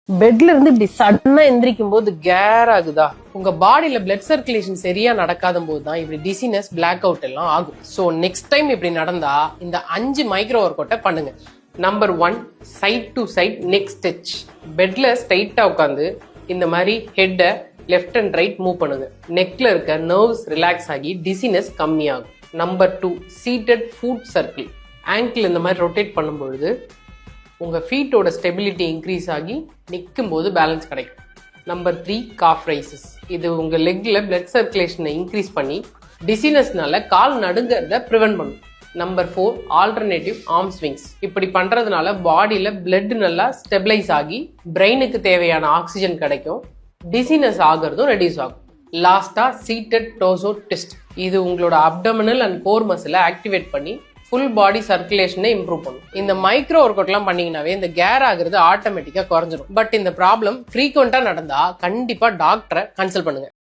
பெட்ல இருந்து இப்படி சடனா எந்திரிக்கும் போது கேர் ஆகுதா, உங்க பாடியில பிளட் சர்க்குலேஷன் சரியா நடக்காத போது தான் இப்படி டிசினஸ், பிளாக் அவுட் எல்லாம் ஆகும். சோ நெக்ஸ்ட் டைம் இப்படி நடந்தா இந்த 5 மைக்ரோ ஒர்க் அவுட்டை பண்ணுங்க. Number 1, side to side neck stretch. பெட்ல ஸ்ட்ரைட்டா உட்காந்து இந்த மாதிரி ஹெட்டை லெஃப்ட் அண்ட் ரைட் மூவ் பண்ணுங்க. நெக்ல இருக்க நர்வ்ஸ் ரிலாக்ஸ் ஆகி டிசினஸ் கம்மியாகும். Number 2, seated foot circle. Ankle இந்த மாதிரி ரொட்டேட் பண்ணும்பொழுது உங்க ஃபீட்டோட ஸ்டெபிலிட்டி இன்க்ரீஸ் ஆகி நிற்கும் போது பேலன்ஸ் கிடைக்கும். Number 3, calf raises. இது உங்க லெக்ல பிளட் சர்க்குலேஷனை இன்க்ரீஸ் பண்ணி டிசினஸ்னால கால் நடுங்கிறத ப்ரிவென்ட் பண்ணும். Number 4, alternative arm swings. இப்படி பண்றதுனால பாடியில பிளட் நல்லா ஸ்டெபிளைஸ் ஆகி பிரெயினுக்கு தேவையான ஆக்சிஜன் கிடைக்கும், டிசினஸ் ஆகிறதும் ரெடியூஸ் ஆகும். லாஸ்டா சீட்டட் டோசோ ட்விஸ்ட். இது உங்களோட அப்டமினல் அண்ட் கோர் மசிலை ஆக்டிவேட் பண்ணி ஃபுல் பாடி சர்க்குலேஷனை இம்ப்ரூவ் பண்ணும். இந்த மைக்ரோ ஒர்க் அவுட் எல்லாம் பண்ணீங்கன்னாவே இந்த கேர் ஆகுறது ஆட்டோமேட்டிக்கா குறைஞ்சிடும். பட் இந்த ப்ராப்ளம் ஃப்ரீக்வெண்டா நடந்தா கண்டிப்பா டாக்டரை கன்சல்ட் பண்ணுங்க.